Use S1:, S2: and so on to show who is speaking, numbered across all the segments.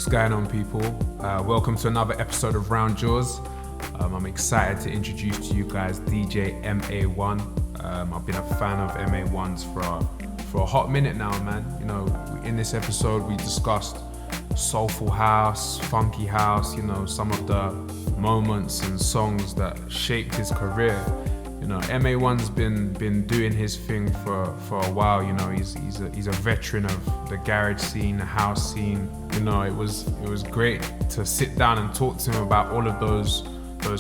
S1: What's going on, people? Welcome to another episode of RoundURS. I'm excited to introduce to you guys DJ Ma1. I've been a fan of Ma1's for a hot minute now, man. You know, in this episode we discussed soulful house, funky house, you know, some of the moments and songs that shaped his career. You know, Ma1's been doing his thing for a while. You know, he's a veteran of the garage scene, the house scene. You know, it was great to sit down and talk to him about all of those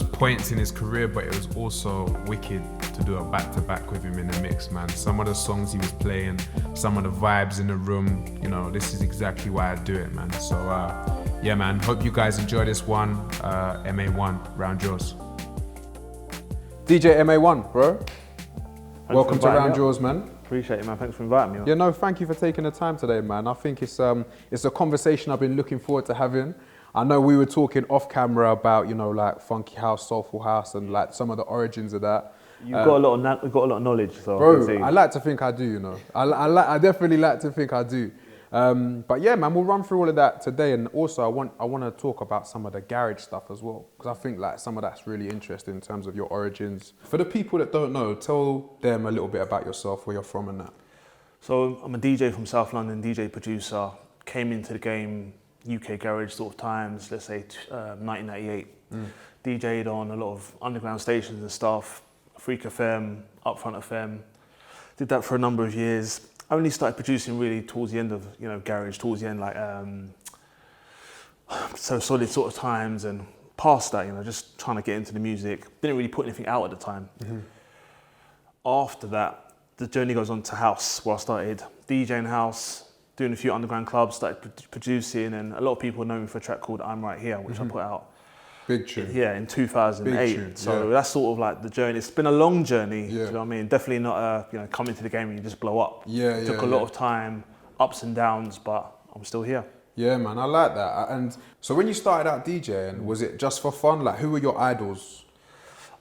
S1: points in his career, but it was also wicked to do a back-to-back with him in the mix, man. Some of the songs he was playing, some of the vibes in the room, you know, this is exactly why I do it, man. So yeah, man, hope you guys enjoy this one. Ma1, RoundURS.
S2: DJ Ma1, bro. Welcome to RoundURS, man.
S3: Appreciate it, man. Thanks for inviting me.
S2: Yeah, no, thank you for taking the time today, man. I think it's a conversation I've been looking forward to having. I know we were talking off camera about, you know, like funky house, soulful house, and like some of the origins of that.
S3: You've got a lot of knowledge, so.
S2: Bro, I like to think I do, you know. I definitely like to think I do. But yeah, man, we'll run through all of that today, and also I want to talk about some of the garage stuff as well, because I think like some of that's really interesting in terms of your origins. For the people that don't know, tell them a little bit about yourself, where you're from and that.
S3: So I'm a DJ from South London, DJ producer. Came into the game UK garage sort of times, let's say 1998. DJ'd on a lot of underground stations and stuff, Freak FM, Upfront FM. Did that for a number of years. I only started producing really towards the end of, you know, garage, towards the end, like, So Solid sort of times, and past that, you know, just trying to get into the music. Didn't really put anything out at the time. After that, the journey goes on to house, where I started DJing house, doing a few underground clubs, started producing, and a lot of people know me for a track called I'm Right Here, which I put out.
S2: Big tune.
S3: Yeah, in 2008.
S2: Tune,
S3: so that's sort of like the journey. It's been a long journey,
S2: Yeah.
S3: do you know what I mean? Definitely not you know, come into the game and you just blow up.
S2: Yeah,
S3: it took a lot of time, ups and downs, but I'm still here.
S2: Yeah, man, I like that. And so when you started out DJing, was it just for fun? Like, who were your idols?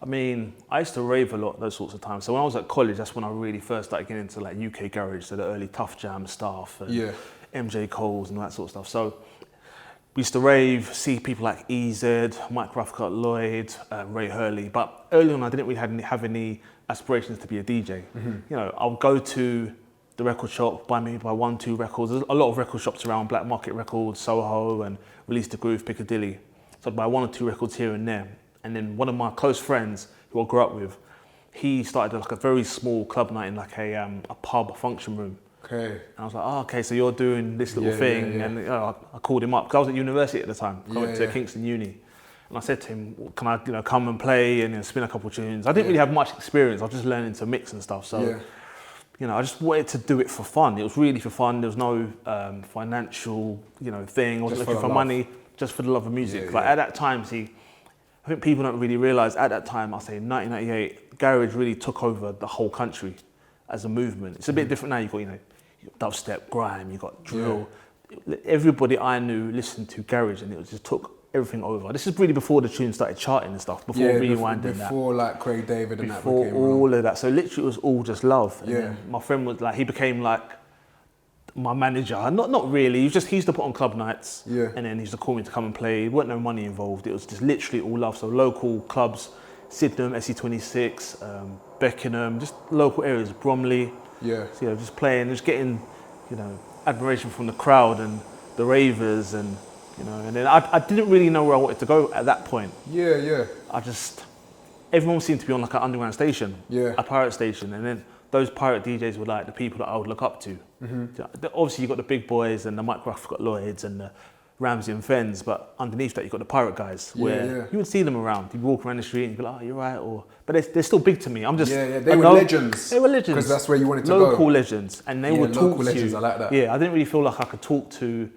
S3: I mean, I used to rave a lot those sorts of times. So when I was at college, that's when I really first started getting into like UK garage, so the early Tough Jam stuff, and MJ Coles and all that sort of stuff. So we used to rave, see people like EZ, Mike Ruffcott Lloyd, Ray Hurley. But early on, I didn't really have any aspirations to be a DJ. You know, I'll go to the record shop, buy 1, 2 records. There's a lot of record shops around, Black Market Records, Soho, and Release the Groove, Piccadilly. So I'd buy 1 or 2 records here and there. And then one of my close friends, who I grew up with, he started like a very small club night in like a pub function room.
S2: Okay.
S3: And I was like, oh, okay, so you're doing this little thing.
S2: Yeah.
S3: And you know, I called him up, because I was at university at the time. I went to Kingston Uni. And I said to him, well, can I, you know, come and play and, you know, spin a couple of tunes? I didn't really have much experience. I was just learning to mix and stuff. So, you know, I just wanted to do it for fun. It was really for fun. There was no financial, you know, thing. I wasn't looking for money, just for the love of music. Like at that time, see, I think people don't really realise, at that time, I say 1998, garage really took over the whole country as a movement. It's a bit different now. You've got, you know, dubstep, grime, you got drill. Everybody I knew listened to garage, and it just took everything over. This is really before the tune started charting and stuff, before Rewind and that.
S2: Before like Craig David and
S3: before
S2: that became
S3: all of that. So literally it was all just love. And then my friend was like, he became like my manager. Not really, he used to put on club nights, and then he used to call me to come and play. There wasn't no money involved, it was just literally all love. So local clubs, Sydenham, SE26, Beckenham, just local areas, Bromley. So, you know, just playing, just getting, you know, admiration from the crowd and the ravers, and, you know, and then I didn't really know where I wanted to go at that point. Everyone seemed to be on like an underground station, a pirate station, and then those pirate DJs were like the people that I would look up to. Obviously you got the big boys and the Mike Ruffcott Lloyds and the Ramsey and Fens, but underneath that you got the pirate guys, where you would see them around. You'd walk around the street and you'd be like, oh, you're right, but they're still big to me. I'm just
S2: they were legends.
S3: They were legends
S2: because that's where you wanted to go.
S3: Local legends, and they would talk
S2: local
S3: to
S2: legends.
S3: you.
S2: I like that.
S3: Yeah, I didn't really feel like I could talk to,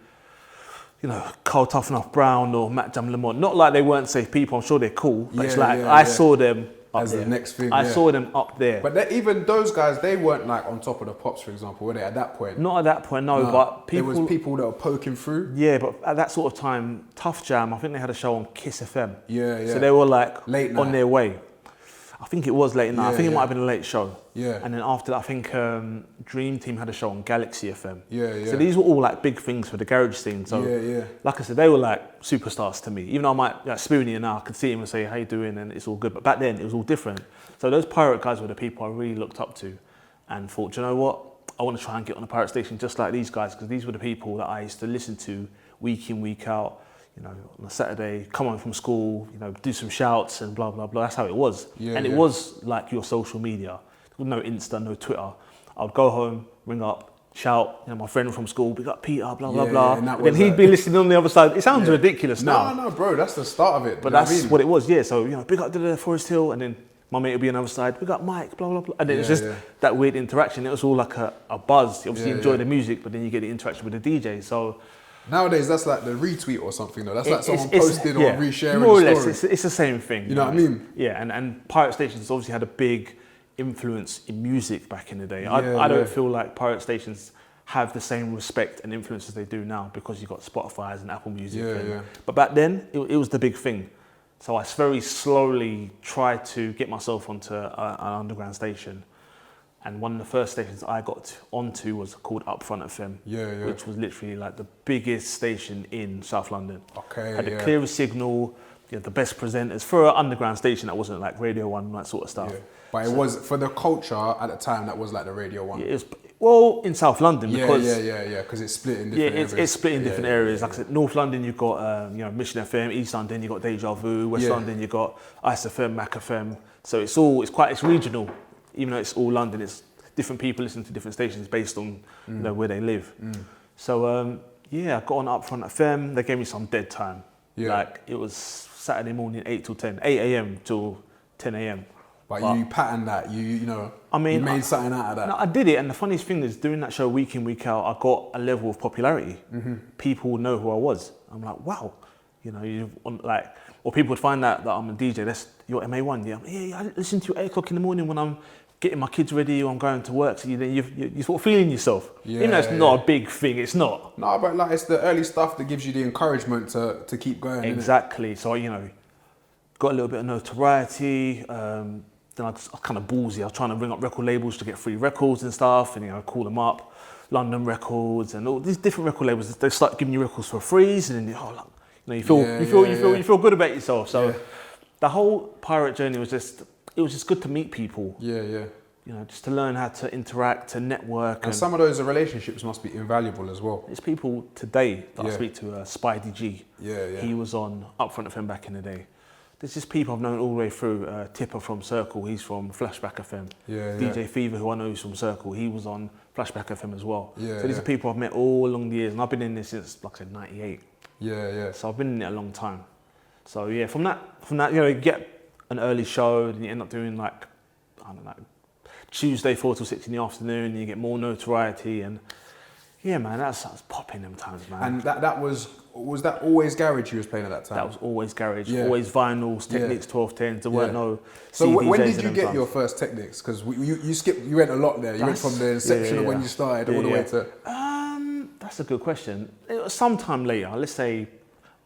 S3: you know, Carl Tough Enough Brown or Matt Jam Lamont. Not like they weren't safe people. I'm sure they're cool, but it's like I saw them up
S2: as
S3: there.
S2: the next thing.
S3: I saw them up there.
S2: But even those guys, they weren't like on top of the pops, for example, were they at that point?
S3: Not at that point, no. But people,
S2: there was people that were poking through.
S3: Yeah, but at that sort of time, Tough Jam, I think they had a show on Kiss FM.
S2: So
S3: they were like
S2: late night.
S3: on their way. I think it was late night. I think it might have been a late show.
S2: Yeah.
S3: And then after that, I think Dream Team had a show on Galaxy FM.
S2: Yeah.
S3: So these were all like big things for the garage scene. So like I said, they were like superstars to me. Even though I might like Spoonie and I could see him and say, how you doing? And it's all good. But back then it was all different. So those pirate guys were the people I really looked up to and thought, you know what? I want to try and get on a pirate station just like these guys, because these were the people that I used to listen to week in, week out. You know, on a Saturday, come home from school, you know, do some shouts and blah, blah, blah. That's how it was. And it was like your social media. No Insta, no Twitter. I would go home, ring up, shout, you know, my friend from school, big up Peter, blah, blah, blah. And then he'd be listening on the other side. It sounds ridiculous now.
S2: No, bro, that's the start of it.
S3: But that's what it was, yeah. So, you know, big up to the Forest Hill, and then my mate would be on the other side, big up Mike, blah, blah, blah. And then it was just that weird interaction. It was all like a buzz. You obviously enjoy the music, but then you get the interaction with the DJ. So
S2: nowadays, that's like the retweet or something, though. That's like someone posted or resharing
S3: more or
S2: a
S3: less,
S2: story.
S3: it's the same thing.
S2: You know what I mean?
S3: Yeah, and pirate stations obviously had a big influence in music back in the day. I don't feel like pirate stations have the same respect and influence as they do now, because you've got Spotify's and Apple Music. But back then, it was the big thing. So I very slowly tried to get myself onto an underground station. And one of the first stations I got onto was called Upfront FM, which was literally like the biggest station in South London. Had the clearest signal, you know, the best presenters for an underground station that wasn't like Radio 1, that sort of stuff.
S2: But it was, for the culture at the time, that was like the Radio 1.
S3: It was, well, in South London, because
S2: because it's split in different areas.
S3: It's split in different areas. Like I said, North London, you've got you know, Mission FM. East London, you've got Deja Vu. West London, you've got Ice FM, Mac FM. So it's regional. Even though it's all London, it's different people listen to different stations based on you know, where they live. So I got on Upfront FM. They gave me some dead time. Like it was Saturday morning, 8 a.m. till 10 a.m.
S2: But you patterned that, you know,
S3: I mean,
S2: you made something out of that.
S3: No, I did it, and the funniest thing is, doing that show week in, week out, I got a level of popularity. People would know who I was. I'm like, wow, you know, or people would find out that I'm a DJ. You're MA1, yeah. I listen to you at 8 o'clock in the morning when I'm getting my kids ready or I'm going to work. So you're sort of feeling yourself. Even though it's not a big thing, it's not.
S2: No, but like it's the early stuff that gives you the encouragement to keep going.
S3: Exactly. So, you know, got a little bit of notoriety. Then I was kind of ballsy. I was trying to ring up record labels to get free records and stuff, and you know, call them up, London Records and all these different record labels. They start giving you records for free, and then you feel good about yourself. So the whole pirate journey was just good to meet people. You know, just to learn how to interact, to network.
S2: And some of those relationships must be invaluable as well.
S3: There's people today that I speak to, Spidey G.
S2: He
S3: was on Upfront FM back in the day. There's just people I've known all the way through. Tipper from Circle, he's from Flashback FM. DJ Fever, who I know is from Circle, he was on Flashback FM as well. So these are people I've met all along the years, and I've been in this since, like I said, 98. So I've been in it a long time. So yeah, from that, you know, you get an early show, and you end up doing like, I don't know, Tuesday 4 till 6 in the afternoon, and you get more notoriety, and yeah, man, that's popping them times, man.
S2: And that was that always garage you was playing at that time?
S3: That was always garage, always vinyls, Technics 1210s. There weren't no
S2: So
S3: CDJs
S2: when did you get your first Technics? Because you went a lot there. You went from the inception of when you started all the way to.
S3: That's a good question. It was sometime later. Let's say,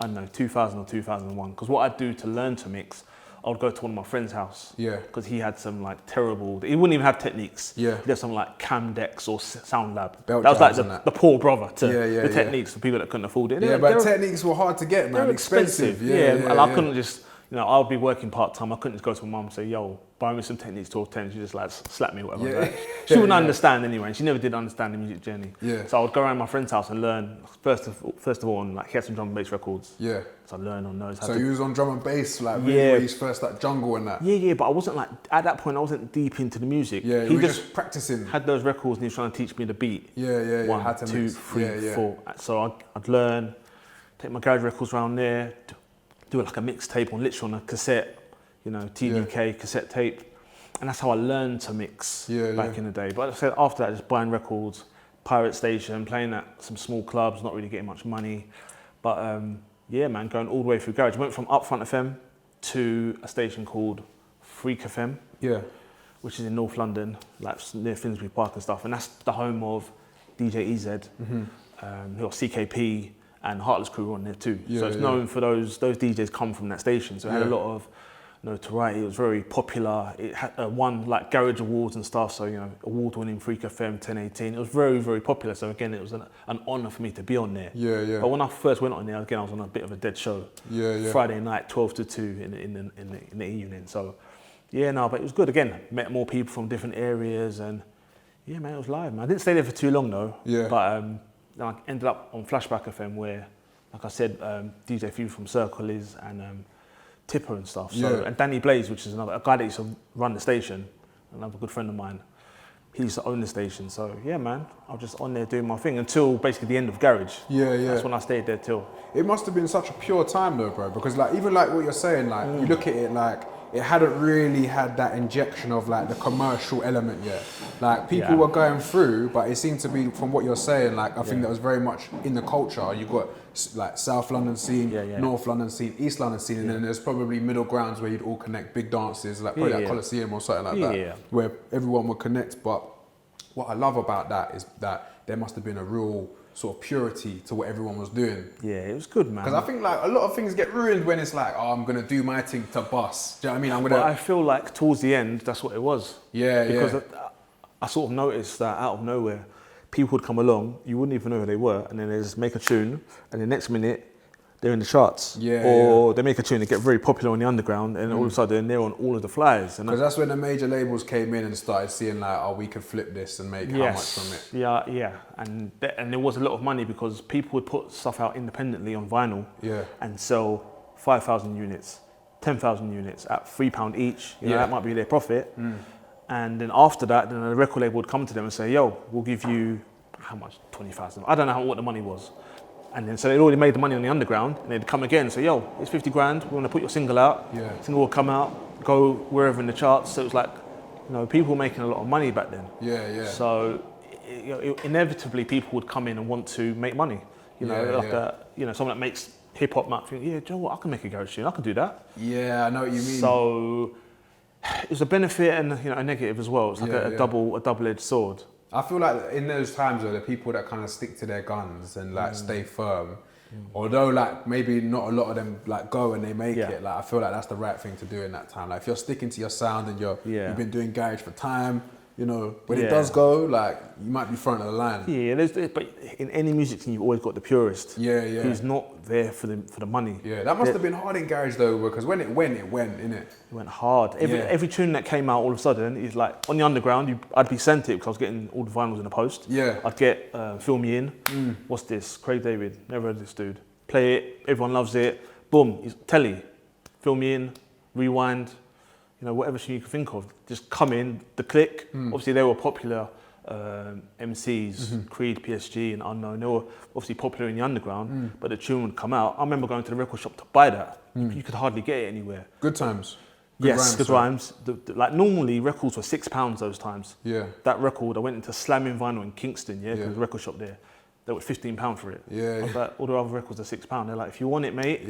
S3: I don't know, 2000 or 2001. Because what I'd do to learn to mix, I would go to one of my friend's house. Because he had some like terrible, he wouldn't even have Techniques. He'd have some like Camdex or Sound Lab. That was like the poor brother to the Techniques for people that couldn't afford it.
S2: But Techniques were hard to get, man.
S3: They're expensive. And I couldn't just, you know, I'll be working part-time. I couldn't just go to my mum and say, yo, buy me some Techniques 1210. She just like slap me or whatever. Like, she wouldn't understand anyway, and she never did understand the music journey. So I would go around my friend's house and learn, first of all, on like, he had some drum and bass records. So I learned on those.
S2: So you was on drum and bass, like really where you first like jungle and that? But
S3: I wasn't like, at that point I wasn't deep into the music.
S2: He was just practicing.
S3: Had those records and he was trying to teach me the beat. 1, 2, 3, 4. So I'd learn, take my garage records around there, do like a mixtape literally on a cassette, you know, TDK cassette tape. And that's how I learned to mix back in the day. But I said after that, just buying records, pirate station, playing at some small clubs, not really getting much money. But yeah, man, going all the way through garage. Went from Upfront FM to a station called Freak FM, which is in North London, like near Finsbury Park and stuff. And that's the home of DJ EZ, who are CKP and Heartless Crew on there too. So it's known for those DJs come from that station. So it had a lot of notoriety. It was very popular. It had won like garage awards and stuff. So, you know, award-winning Freak FM 1018. It was very, very popular. So again, it was an honour for me to be on there.
S2: Yeah, yeah.
S3: But when I first went on there, again, I was on a bit of a dead show.
S2: Yeah, yeah.
S3: Friday night, 12 to 2 in the evening. So, yeah, no, but it was good. Again, met more people from different areas, and yeah, man, it was live, man. I didn't stay there for too long though.
S2: Yeah.
S3: But then I ended up on Flashback FM where, like I said, DJ Few from Circle is, and Tipper and stuff. So,
S2: Yeah.
S3: and Danny Blaze, which is a guy that used to run the station, another good friend of mine. He used to own the station. So yeah, man, I was just on there doing my thing until basically the end of Garage.
S2: Yeah, yeah.
S3: That's when I stayed there till.
S2: It must have been such a pure time though, bro, because like even like what you're saying, like you look at it like it hadn't really had that injection of like the commercial element yet. Like people were going through, but it seemed to be, from what you're saying, like I think that was very much in the culture. You got like South London scene, North London scene, East London scene, and then there's probably middle grounds where you'd all connect, big dances, like probably like Coliseum or something like that, where everyone would connect. But what I love about that is that there must have been a real sort of purity to what everyone was doing.
S3: Yeah, it was good, man.
S2: Because I think like a lot of things get ruined when it's like, oh, I'm gonna do my thing to bust. Do you know what I mean?
S3: But I feel like towards the end, that's what it was.
S2: Yeah,
S3: because I sort of noticed that out of nowhere, people would come along, you wouldn't even know who they were, and then they just make a tune, and the next minute, they're in the charts. Or they make a tune, they get very popular on the underground, and all of a sudden they're on all of the flyers.
S2: Because that's when the major labels came in and started seeing like, oh, we can flip this and make how much from it.
S3: Yeah. And there was a lot of money because people would put stuff out independently on vinyl and sell 5,000 units, 10,000 units at £3 each. You know, that might be their profit. And then after that, then the record label would come to them and say, yo, we'll give you, how much? 20,000. I don't know what the money was. And then so they'd already made the money on the underground, and they'd come again and say, yo, it's 50 grand, we want to put your single out. Single will come out, go wherever in the charts. So it was like, you know, people were making a lot of money back then. So inevitably people would come in and want to make money. You know, someone that makes hip hop might think, yeah, do you know what, I can make a garage tune, I can do that.
S2: Yeah, I know what you mean.
S3: So it's a benefit and a negative as well. It's like a double-edged sword.
S2: I feel like in those times though, the people that kind of stick to their guns and like stay firm, although like maybe not a lot of them like go and they make it, like I feel like that's the right thing to do in that time. Like if you're sticking to your sound and you've been doing garage for time, you know, when it does go, like you might be front of the line.
S3: But in any music scene, you've always got the purist. Who's not there for the money.
S2: Yeah, that must have been hard in garage though, because when it went, innit? It
S3: went hard. Every tune that came out all of a sudden is like on the underground. I'd be sent it because I was getting all the vinyls in the post. I'd get Fill Me In. What's this? Craig David. Never heard of this dude. Play it. Everyone loves it. Boom. It's telly. Fill Me In. Rewind. You know, whatever you can think of, just come in, the click. Obviously, they were popular MCs, Creed, PSG, and Unknown. They were obviously popular in the underground, but the tune would come out. I remember going to the record shop to buy that. You could hardly get it anywhere.
S2: Good times.
S3: Good rhymes. Like normally, records were £6 those times. That record, I went into Slamming Vinyl in Kingston, because the record shop there. They were £15 for it. I was like, all the other records are £6. They're like, if you want it, mate.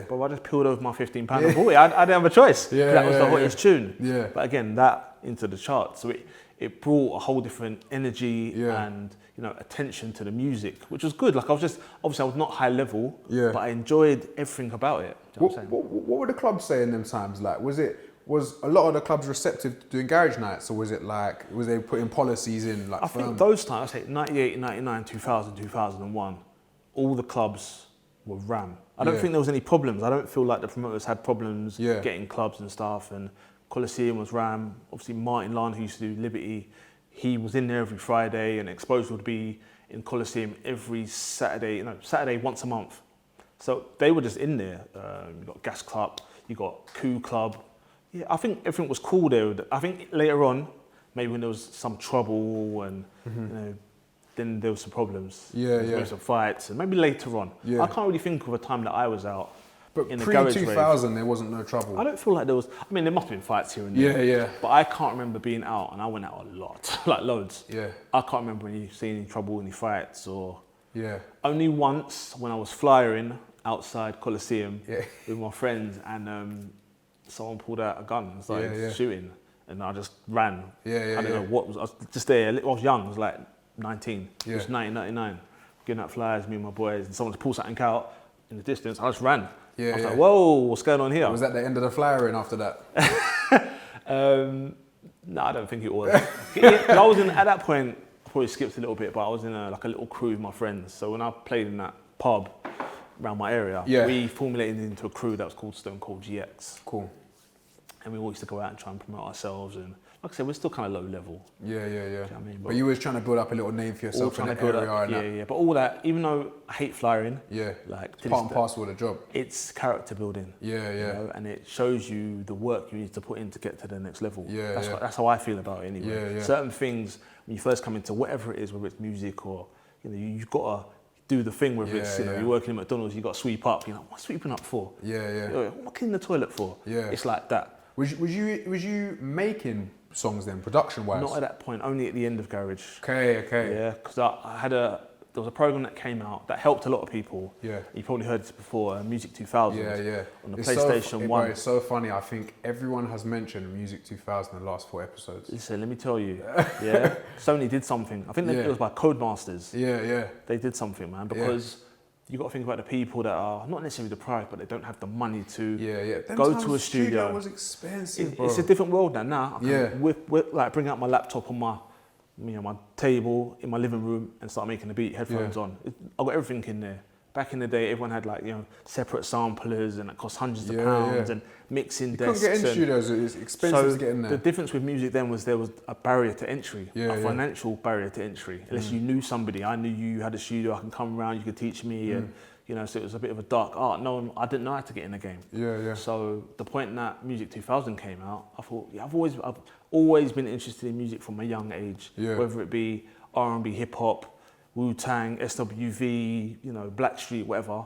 S3: But I just peeled over my £15 and bought it. I didn't have a choice. That was the hottest tune. But again, that into the charts. So it brought a whole different energy and attention to the music, which was good. Like I was not high level, but I enjoyed everything about it. Do you know
S2: what were the clubs saying them times? Like, was a lot of the clubs receptive to doing garage nights, or was they putting policies in? Like,
S3: I think those times, I say 98, 99, 2000, 2001, all the clubs were ram. I don't think there was any problems. I don't feel like the promoters had problems getting clubs and stuff, and Coliseum was ram. Obviously Martin Lahn, who used to do Liberty, he was in there every Friday, and Exposed would be in Coliseum every Saturday once a month. So they were just in there. You got Gas Club, you got Coup Club. Yeah, I think everything was cool there. I think later on, maybe when there was some trouble and then there was some problems. There was some fights, and maybe later on. I can't really think of a time that I was out.
S2: But in pre-2000, there wasn't no trouble.
S3: I don't feel like there was. I mean, there must have been fights here and there. But I can't remember being out, and I went out a lot, like loads. I can't remember any seeing any trouble, any fights, or. Only once when I was flyering outside Coliseum with my friends, and someone pulled out a gun and started shooting, and I just ran. I don't know what was. I was just there. I was young. I was like 19. It was 1999. Getting out flyers, me and my boys, and someone just pulled something out in the distance. I just ran.
S2: Yeah,
S3: I was like, whoa, what's going on here?
S2: Was that the end of the flyering after that?
S3: No, I don't think it was. I was in, at that point, I probably skipped a little bit, but I was in a little crew with my friends. So when I played in that pub around my area, we formulated into a crew that was called Stone Cold GX.
S2: Cool.
S3: And we always used to go out and try and promote ourselves. And like I said, we're still kind of low level.
S2: Yeah.
S3: You know what I mean?
S2: But you was trying to build up a little name for yourself in the area.
S3: Yeah. But all that, even though I hate flyering, like
S2: it's part and parcel of the job.
S3: It's character building.
S2: Yeah.
S3: You know, and it shows you the work you need to put in to get to the next level. That's how I feel about it anyway.
S2: Yeah.
S3: Certain things, when you first come into whatever it is, whether it's music or, you know, you've got to do the thing, whether it's, you know, you're working at McDonald's, you got to sweep up. You're like, what am I sweeping up for?
S2: Yeah.
S3: What am I cleaning the toilet for?
S2: Yeah.
S3: It's like that.
S2: Was you making songs then, production-wise?
S3: Not at that point, only at the end of Garage.
S2: Okay.
S3: Yeah, because there was a program that came out that helped a lot of people. Yeah. You probably heard this before, Music 2000.
S2: Yeah.
S3: On the PlayStation 1.
S2: It's so funny. I think everyone has mentioned Music 2000 in the last 4 episodes.
S3: Listen, let me tell you. Yeah. Sony did something. I think it was by Codemasters.
S2: Yeah.
S3: They did something, man, because you got to think about the people that are not necessarily deprived, but they don't have the money to go to a studio.
S2: Was expensive, bro.
S3: It's a different world now. I can like bring out my laptop on my table in my living room and start making a beat, headphones on. I've got everything in there. Back in the day, everyone had separate samplers and it cost hundreds of pounds and mixing desks.
S2: You couldn't get in studios, it was expensive to get in there.
S3: The difference with music then was there was a barrier to entry, a financial barrier to entry. Unless you knew somebody, I knew you had a studio, I can come around, you could teach me, and so it was a bit of a dark art. I didn't know how to get in the game. Yeah. So the point that Music 2000 came out, I thought, I've always been interested in music from a young age, whether it be R&B, hip hop, Wu-Tang, SWV, Blackstreet, whatever,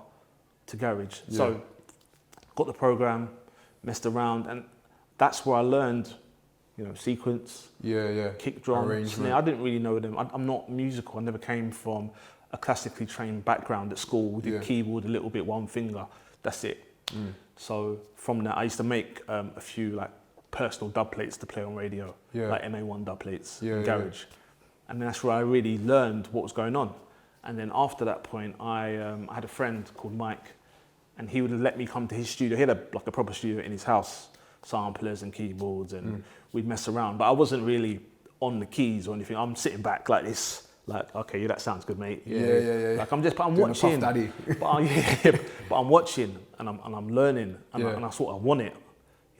S3: to Garage. So got the program, messed around, and that's where I learned, sequence, kick drum, snare. I didn't really know them. I'm not musical. I never came from a classically trained background at school. We did keyboard a little bit, one finger. That's it. So from that, I used to make a few personal dub plates to play on radio, like MA1 dub plates in Garage. And that's where I really learned what was going on. And then after that point, I had a friend called Mike, and he would let me come to his studio. He had a proper studio in his house, samplers and keyboards, and we'd mess around. But I wasn't really on the keys or anything. I'm sitting back like this, okay, that sounds good, mate.
S2: Yeah.
S3: I'm watching. But I'm watching and I'm learning, and I sort of want it.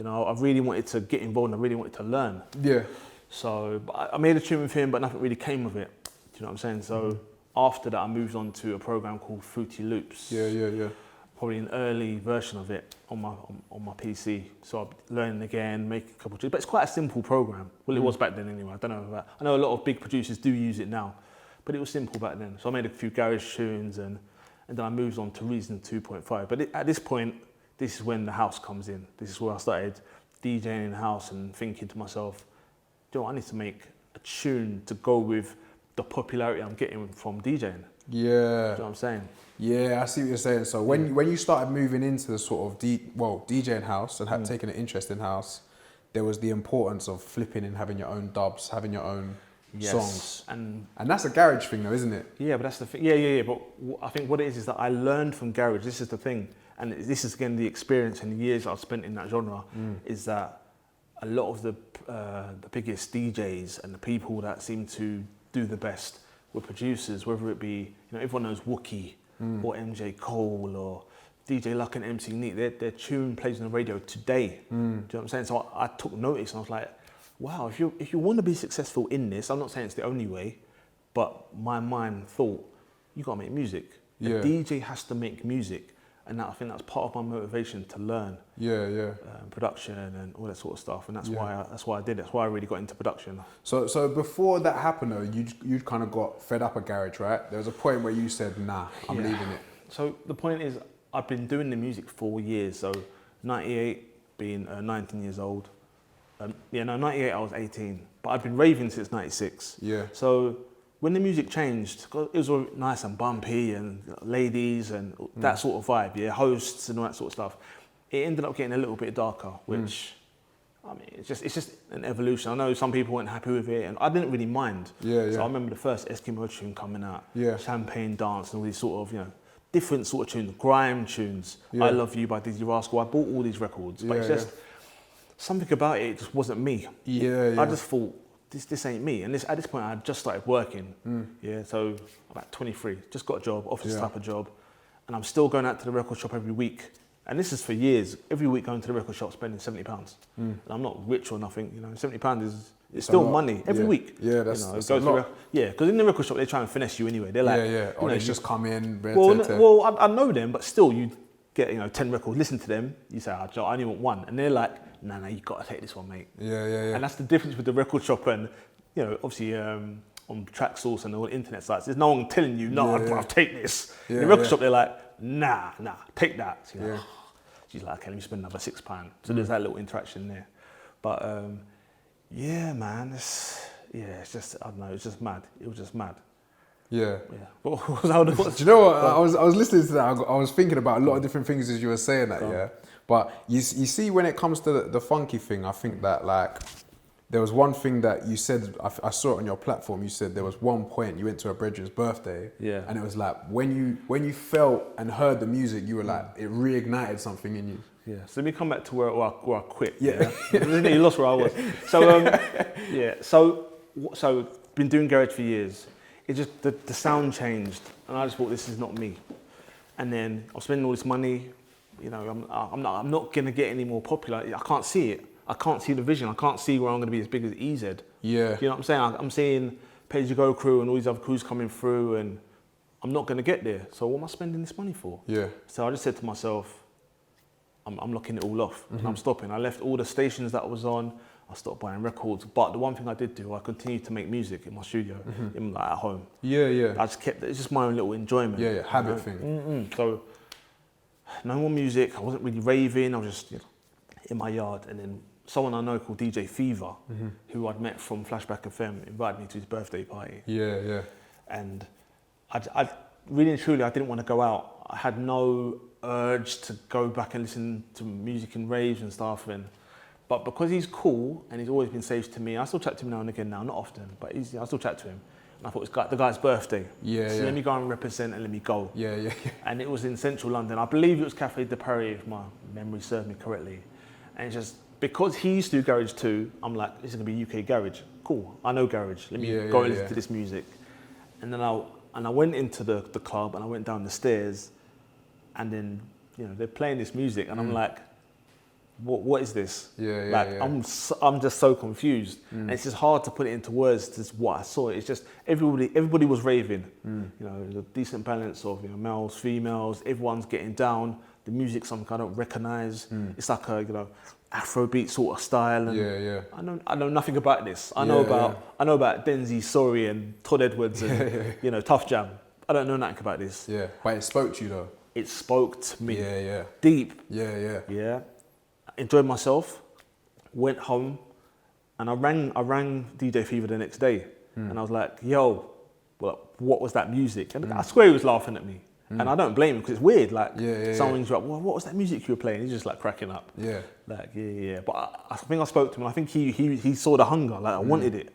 S3: I really wanted to get involved and I really wanted to learn. Yeah. So I made a tune with him, but nothing really came of it. Do you know what I'm saying? So after that, I moved on to a program called Fruity Loops. Yeah. Probably an early version of it on my PC. So I'm learning again, making a couple of tunes. But it's quite a simple program. Well, it was back then anyway. I don't know. I know a lot of big producers do use it now, but it was simple back then. So I made a few garage tunes, and then I moved on to Reason 2.5. But at this point, this is when the house comes in. This is where I started DJing in the house and thinking to myself, I need to make a tune to go with the popularity I'm getting from DJing. Yeah. Do you know what I'm saying?
S2: Yeah, I see what you're saying. So when you started moving into the sort of DJing house and had taken an interest in house, there was the importance of flipping and having your own dubs, having your own songs. And that's a garage thing though, isn't it?
S3: Yeah, but that's the thing. Yeah. But I think what it is that I learned from garage, this is the thing, and this is again the experience and the years I've spent in that genre, is that a lot of the biggest DJs and the people that seem to do the best were producers, whether it be, everyone knows Wookie or MJ Cole or DJ Luck and MC Neat. Their tune plays on the radio today. Do you know what I'm saying? So I took notice and I was like, wow, if you want to be successful in this, I'm not saying it's the only way, but my mind thought, you got to make music. A DJ has to make music. And I think that's part of my motivation to learn production and all that sort of stuff. And that's why I did it. That's why I really got into production.
S2: So before that happened though, you kind of got fed up at garage, right? There was a point where you said, nah, I'm leaving it.
S3: So the point is, I've been doing the music for 4 years. So 98, being 19 years old. 98 I was 18. But I've been raving since 96. Yeah. So when the music changed, it was all nice and bumpy and ladies and that sort of vibe, hosts and all that sort of stuff. It ended up getting a little bit darker, which, it's just an evolution. I know some people weren't happy with it and I didn't really mind. So I remember the first Eskimo tune coming out, Champagne Dance and all these sort of, different sort of tunes, grime tunes.
S2: Yeah.
S3: I Love You by Dizzy Rascal. I bought all these records, but it's just something about it just wasn't me. I just thought, this ain't me. And at this point, I had just started working. Yeah, so about 23, just got a job, office type of job. And I'm still going out to the record shop every week. And this is for years. Every week going to the record shop, spending £70. And I'm not rich or nothing, you know, £70 is it's still money every week.
S2: Yeah, that's,
S3: you know,
S2: that's a lot.
S3: Because in the record shop, they try and finesse you anyway. They're like,
S2: Or they just come in.
S3: Well, I know them, but still, you get 10 records, listen to them. You say, I only want one, and they're like, nah, you got to take this one, mate.
S2: Yeah.
S3: And that's the difference with the record shop and obviously on Track Source and all the internet sites. There's no one telling you, no, I'll take this. In the record shop, they're like, nah, take that. So you're like, she's like, okay, let me spend another £6. So there's that little interaction there, but. Yeah, man, it's just, I don't know, it's just mad. It was just mad.
S2: Yeah.
S3: What was
S2: Do you know what? I was listening to that. I was thinking about a lot of different things as you were saying that, But you see, when it comes to the funky thing, I think that like, there was one thing that you said, I saw it on your platform, you said there was one point you went to a brethren's birthday, and it was like, when you felt and heard the music, you were like, it reignited something in you.
S3: Yeah, so let me come back to where I quit. Yeah. You lost where I was. So, so been doing garage for years. It just, the sound changed, and I just thought, this is not me. And then I was spending all this money, I'm not gonna get any more popular. I can't see it. I can't see the vision. I can't see where I'm gonna be as big as EZ.
S2: Yeah.
S3: You know what I'm saying? I'm seeing Pay As You Go crew and all these other crews coming through, and I'm not gonna get there. So what am I spending this money for?
S2: Yeah.
S3: So I just said to myself, I'm locking it all off. And I'm stopping. I left all the stations that I was on. I stopped buying records. But the one thing I did do, I continued to make music in my studio, at home. Yeah. I just kept it. It's just my own little enjoyment.
S2: Yeah. Habit thing.
S3: So no more music. I wasn't really raving. I was just in my yard. And then someone I know called DJ Fever, who I'd met from Flashback FM, invited me to his birthday party.
S2: Yeah.
S3: And I really and truly, I didn't want to go out. I had no urge to go back and listen to music and raves and stuff, but because he's cool and he's always been safe to me, I still chat to him now and again. Now, not often, but I still chat to him. And I thought it's the guy's birthday, so let me go and represent and let me go. Yeah. And it was in central London. I believe it was Café de Paris, if my memory serves me correctly. And it's just because he used to do garage too, I'm like, this is gonna be UK garage. Cool, I know garage. Let me go and listen to this music. And then I went into the club and I went down the stairs. And then, they're playing this music, and I'm like, what is this? I'm just so confused, and it's just hard to put it into words. To what I saw. It's just everybody was raving. There's a decent balance of males, females. Everyone's getting down. The music's something I don't recognize. It's like a Afrobeat sort of style. And I know nothing about this. I know about Denzi, Sori, and Todd Edwards, and Tough Jam. I don't know nothing about this.
S2: Yeah, but it spoke to you though.
S3: It spoke to me.
S2: Yeah.
S3: Deep.
S2: Yeah.
S3: Enjoyed myself. Went home, and I rang DJ Fever the next day, and I was like, "Yo, well, what was that music?" And I swear he was laughing at me, and I don't blame him because it's weird. Like, someone's like, "Well, what was that music you were playing?" He's just like cracking up.
S2: Yeah.
S3: Like, yeah. But I think I spoke to him. And I think he saw the hunger. Like, I wanted it.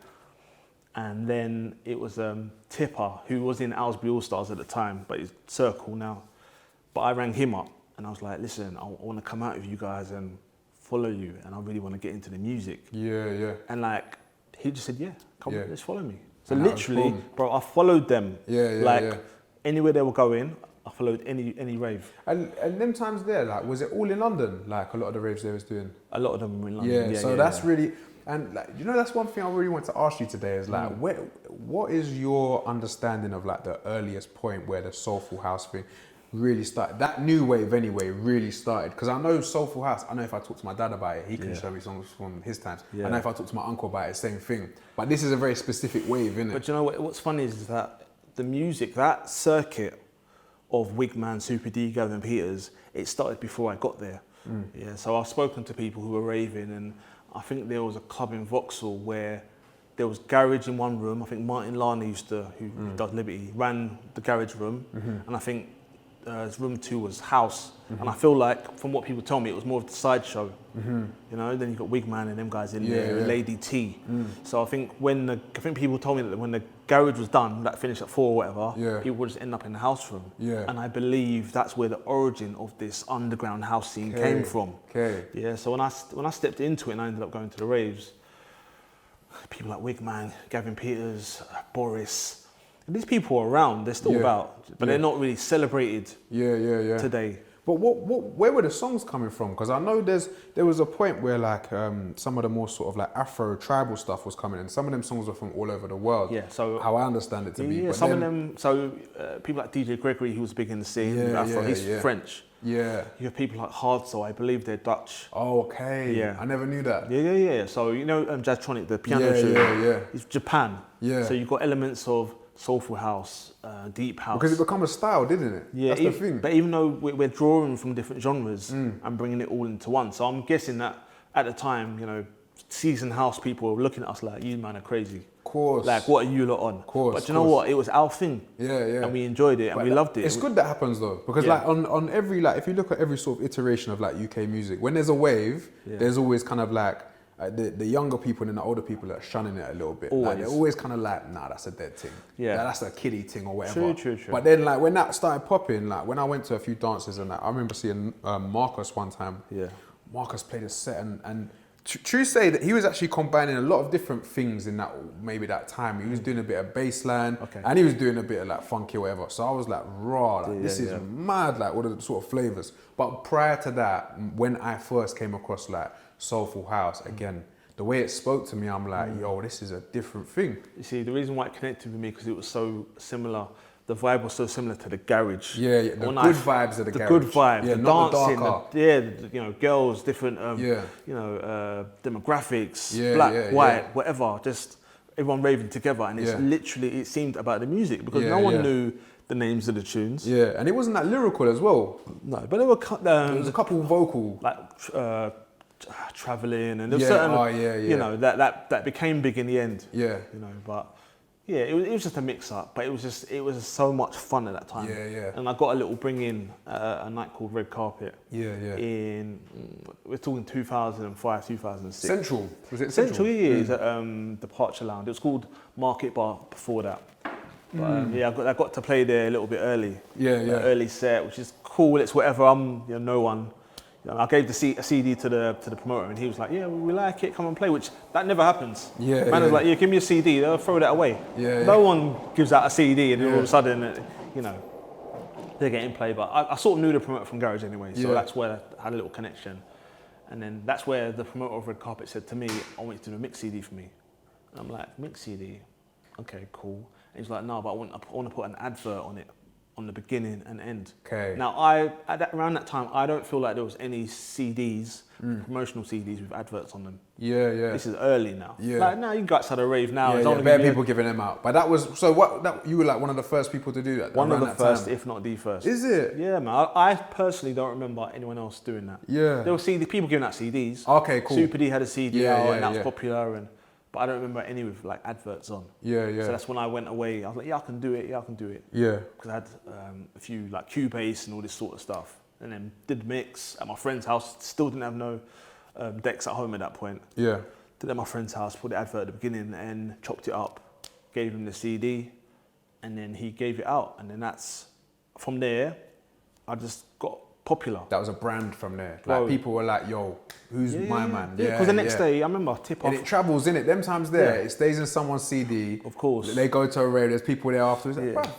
S3: And then it was Tipper, who was in Owlsbury All Stars at the time, but he's Circle now. But I rang him up and I was like, listen, I want to come out with you guys and follow you, and I really want to get into the music. Yeah. And like, he just said, come on, let's follow me. So and literally, bro, I followed them. Anywhere they were going, I followed any rave.
S2: And them times there, like, was it all in London? Like a lot of the raves they was doing?
S3: A lot of them were in London.
S2: So that's really, and like, that's one thing I really want to ask you today is like, what is your understanding of like the earliest point where the Soulful House thing really started? That new wave anyway really started, because I know Soulful House, I know if I talk to my dad about it, he can show me songs from his times. I know if I talk to my uncle about it, same thing. But this is a very specific wave, isn't it?
S3: But you know what's funny is that the music, that circuit of Wigman, Super D, Gavin Peters, it started before I got there. So I've spoken to people who were raving, and I think there was a club in Vauxhall where there was garage in one room. I think Martin Larney who does Liberty, ran the garage room, and I think room 2 was house, and I feel like from what people tell me, it was more of the sideshow. You know, then you got Wigman and them guys in there, and Lady T. So I think people told me that when the garage was done, that finished at 4 or whatever, people would just end up in the house room. And I believe that's where the origin of this underground house scene came from. Yeah. So when I stepped into it and I ended up going to the raves, people like Wigman, Gavin Peters, Boris, and these people are around. They're still about, but they're not really celebrated. Today.
S2: But where were the songs coming from? Because I know there was a point where like some of the more sort of like Afro tribal stuff was coming in. Some of them songs were from all over the world. Yeah. So how I understand it to be.
S3: Yeah.
S2: But
S3: some of them. So people like DJ Gregory, he was big in the scene. Afro. He's French. Yeah. You have people like Hard Soul. I believe they're Dutch.
S2: Oh, okay. Yeah. I never knew that.
S3: Yeah. So you know Jazztronic, the piano show. It's Japan. Yeah. So you've got elements of Soulful house, deep house.
S2: Because it became a style, didn't it? Yeah, that's the thing.
S3: But even though we're drawing from different genres and bringing it all into one, so I'm guessing that at the time, you know, seasoned house people were looking at us like, you man are crazy.
S2: Of course.
S3: Like, what are you lot on? Of course. But you know what? It was our thing. Yeah. And we enjoyed it and we loved it.
S2: It's good that happens though, because like on every, like if you look at every sort of iteration of like UK music, when there's a wave, there's always kind of like, the younger people and the older people are shunning it a little bit. Like they're always kind of like, nah, that's a dead thing. Yeah, that's a kiddie thing or whatever. True. But then like when that started popping, like when I went to a few dances and that, I remember seeing Marcus one time. Yeah. Marcus played a set and true say that he was actually combining a lot of different things in that that time. He was doing a bit of bassline and he was doing a bit of like funky or whatever. So I was like, raw, like, this is mad, like what are the sort of flavors. But prior to that, when I first came across like Soulful House, again, the way it spoke to me, I'm like, yo, this is a different thing.
S3: You see, the reason why it connected with me, because it was so similar, the vibe was so similar to the garage.
S2: Yeah, the good vibes of the garage.
S3: The good vibe, the dancing, you know, girls, different, demographics, black, white, whatever, just everyone raving together. And it's literally, it seemed about the music, because no one knew the names of the tunes.
S2: Yeah, and it wasn't that lyrical as well.
S3: No, but there were
S2: there was a couple vocal.
S3: Like, traveling and there was certain, you know, that became big in the end. Yeah. You know, but yeah, it was just a mix up, but it was so much fun at that time. Yeah. And I got a little bring in a night called Red Carpet. Yeah. In, we're talking 2005, 2006.
S2: Central, was it
S3: Central? Yeah, it was at Departure Lounge. It was called Market Bar before that. But I got to play there a little bit early. Early set, which is cool. It's whatever. I'm no one. I gave a CD to the promoter and he was like, yeah, we like it, come and play, which that never happens. Man was like, yeah, give me a CD, they'll throw that away. No one gives out a CD and then all of a sudden, you know, they're getting played. But I sort of knew the promoter from Garage anyway, so that's where I had a little connection. And then that's where the promoter of Red Carpet said to me, I want you to do a mix CD for me. And I'm like, mix CD? Okay, cool. And he's like, no, but I want to put an advert on it, on the beginning and end. Okay. Now, around that time, I don't feel like there was any CDs, promotional CDs with adverts on them. Yeah. This is early now. Yeah. Like, now you can go outside a rave now.
S2: Bare people giving them out. But that was, so you were like one of the first people to do that?
S3: One of the first, if not the first.
S2: Is it?
S3: Yeah, man. I personally don't remember anyone else doing that. Yeah. There were people giving out CDs.
S2: Okay, cool.
S3: Super D had a CD out and that was popular. But I don't remember any with like adverts on. Yeah. So that's when I went away. I was like, I can do it. Yeah. Because I had a few like Cubase and all this sort of stuff. And then did the mix at my friend's house. Still didn't have no decks at home at that point. Yeah. Did it at my friend's house, put the advert at the beginning and chopped it up. Gave him the CD and then he gave it out. And then from there, I just got popular.
S2: That was a brand from there. Like people were like, yo, who's my man?
S3: Yeah, because the next day, I remember tip off.
S2: And it travels, innit? Them times there, it stays in someone's CD.
S3: Of course.
S2: They go to a radio, there's people there afterwards. Like, bruh,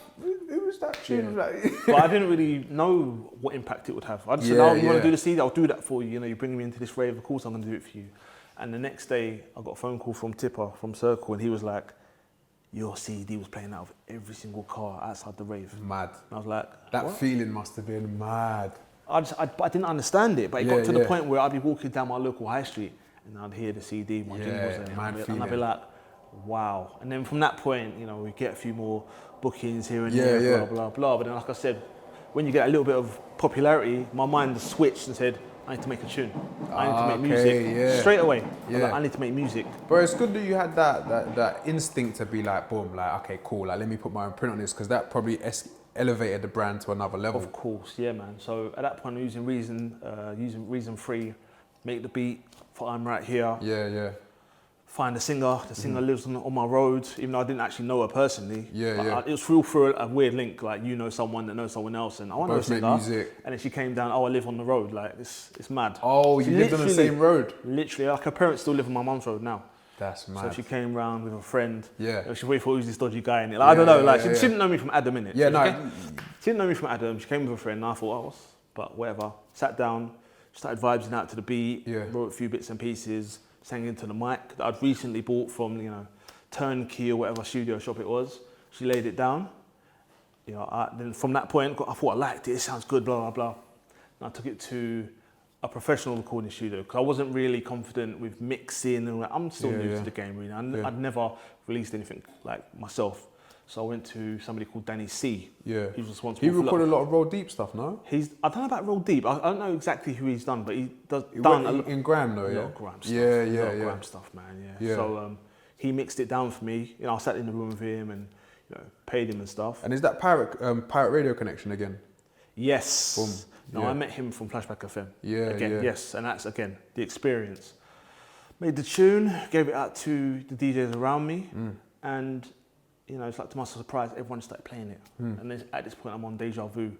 S2: who was that tune?
S3: But I didn't really know what impact it would have. I just said, you want to do the CD? I'll do that for you. You know, you bring me into this rave, of course I'm going to do it for you. And the next day, I got a phone call from Tipper, from Circle, and he was like, your CD was playing out of every single car outside the rave.
S2: Mad.
S3: And I was like,
S2: that feeling must have been mad.
S3: I didn't understand it, but it got to the point where I'd be walking down my local high street and I'd hear the CD, my jingles and I'd be like, wow. And then from that point, you know, we get a few more bookings here and there, blah, blah, blah. But then like I said, when you get a little bit of popularity, my mind switched and said, I need to make a tune. I need to make music. Straight away. Like, I need to make music.
S2: But it's good that you had that instinct to be like, boom, like, okay, cool, like let me put my own print on this, because that probably elevated the brand to another level.
S3: Of course, yeah, man. So at that point, I'm using Reason 3, make the beat for I'm Right Here.
S2: Yeah.
S3: Find the singer. The singer lives on my road, even though I didn't actually know her personally.
S2: Yeah.
S3: It was through a weird link, like you know someone that knows someone else, and I want to
S2: Both make
S3: singer.
S2: music.
S3: And then she came down. Oh, I live on the road. Like it's mad.
S2: Oh,
S3: She
S2: you lived on the same road.
S3: Literally, like her parents still live on my mum's road now.
S2: That's mad.
S3: So she came round with a friend.
S2: Yeah.
S3: She thought who's this dodgy guy in it. Like, I don't know. Like she didn't know me from Adam, innit?
S2: Yeah,
S3: She didn't know me from Adam. She came with a friend, and I thought, but whatever. Sat down, started vibing out to the beat.
S2: Yeah.
S3: Wrote a few bits and pieces. Sang into the mic that I'd recently bought from Turnkey or whatever studio shop it was. She laid it down. Then from that point, I thought I liked it. It sounds good. Blah blah blah. And I took it to a professional recording studio because I wasn't really confident with mixing and I'm still new to the game really. I'd never released anything like myself. So I went to somebody called Danny C.
S2: Yeah.
S3: Who's responsible
S2: He
S3: for
S2: recorded a lot of Roll Deep stuff, no?
S3: I don't know about Roll Deep. I don't know exactly who he's done, but he does
S2: He
S3: done
S2: went in Graham though,
S3: a
S2: yeah?
S3: lot of Graham stuff.
S2: Yeah.
S3: A lot of Graham stuff, man. Yeah. So he mixed it down for me. I sat in the room with him and paid him and stuff.
S2: And is that pirate radio connection again?
S3: Yes.
S2: Boom.
S3: No, I met him from Flashback FM.
S2: Yeah.
S3: Again, yes, and that's again the experience. Made the tune, gave it out to the DJs around me, and it's like to my surprise, everyone started playing it. And then at this point, I'm on Deja Vu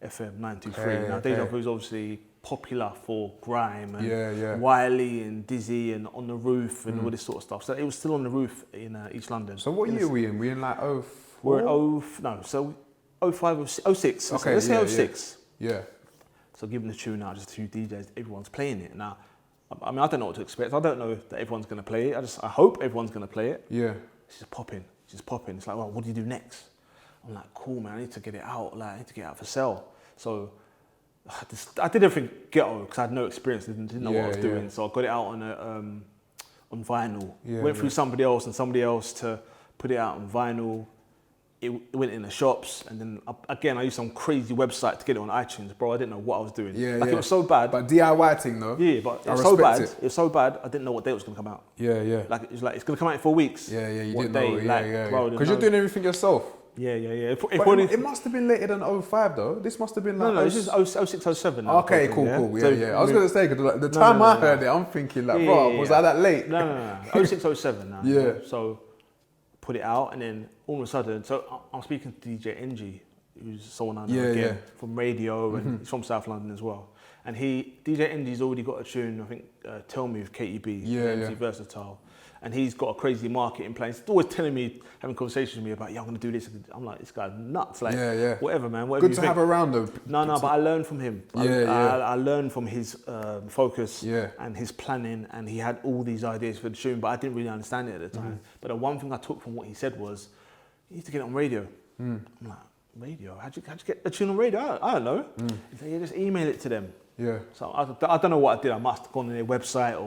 S3: FM 923. Now Deja Vu is obviously popular for grime and Wiley and Dizzy and On the Roof and all this sort of stuff. So it was still on the roof in East London.
S2: So what year are we in? We in like 04?
S3: We're at 05, 06.
S2: Okay,
S3: let's say 06.
S2: Yeah.
S3: So giving the tune out just to DJs, everyone's playing it. Now, I mean, I don't know what to expect. I don't know that everyone's going to play it. I hope everyone's going to play it.
S2: Yeah.
S3: It's just popping. It's like, well, what do you do next? I'm like, cool, man. I need to get it out. Like, I need to get it out for sale. So I did everything ghetto because I had no experience. Didn't know what I was doing. So I got it out on vinyl. Went through somebody else to put it out on vinyl. It went in the shops, and then again I used some crazy website to get it on iTunes, bro. I didn't know what I was doing. It was so bad.
S2: But DIY thing though.
S3: Yeah, but it was so bad. It was so bad. I didn't know what day it was gonna come out.
S2: Yeah.
S3: Like it was like it's gonna come out in 4 weeks.
S2: Yeah. You
S3: what
S2: didn't
S3: day?
S2: know.
S3: Bro,
S2: because you're doing everything yourself.
S3: Yeah.
S2: It must have been later than 05 though. This must have been like
S3: no, this is 06, 07.
S2: Okay, cool.
S3: So,
S2: Yeah. I was gonna say because the time I heard it, I'm thinking like, bro, was I that late?
S3: No. 06, 07 now.
S2: Yeah.
S3: So put it out, and then all of a sudden, so I'm speaking to DJ NG, who's someone I know again from radio, and he's from South London as well. And DJ NG's already got a tune, I think, Tell Me with KEB, MC Versatile. And he's got a crazy marketing plan. He's always telling me, having conversations with me about, I'm going to do this. I'm like, this guy's nuts. Like, whatever, man. Whatever
S2: Good to have around though.
S3: No, but I learned from him. I learned from his focus and his planning, and he had all these ideas for the tune, but I didn't really understand it at the time. But the one thing I took from what he said was, you need to get it on radio. I'm like, radio? How'd you get a tune on radio? I don't know. He said, just email it to them.
S2: Yeah.
S3: So I don't know what I did. I must have gone on their website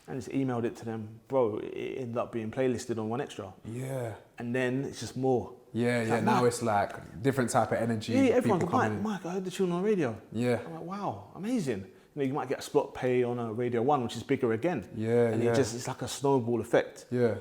S3: and just emailed it to them. Bro, it ended up being playlisted on 1Extra.
S2: Yeah.
S3: And then it's just more.
S2: Yeah. Now it's like different type of energy.
S3: Yeah, everyone's like, Mike, I heard the tune on radio.
S2: Yeah.
S3: I'm like, wow, amazing. You might get a spot pay on a Radio 1, which is bigger again.
S2: Yeah.
S3: It's like a snowball effect.
S2: Yeah.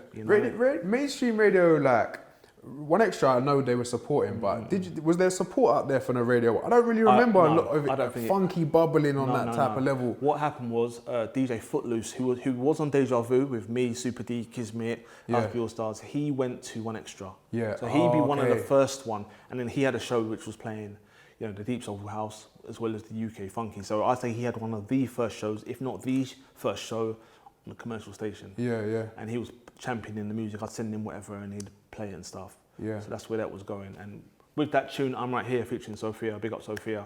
S2: Mainstream radio, like, 1Extra, I know they were supporting, but was there support out there for the radio? I don't really remember a lot of it, funky bubbling on that type of level.
S3: What happened was DJ Footloose, who was on Deja Vu with me, Super D, Kismet, RP All Stars, he went to 1Extra.
S2: Yeah.
S3: So he'd be one of the first one, and then he had a show which was playing, the Deep Soulful House as well as the UK Funky. So I'd say he had one of the first shows, if not the first show, on the commercial station.
S2: Yeah.
S3: And he was championing the music. I'd send him whatever, and he'd play it and stuff.
S2: Yeah.
S3: So that's where that was going. And with that tune, I'm Right Here, featuring Sophia, big up Sophia,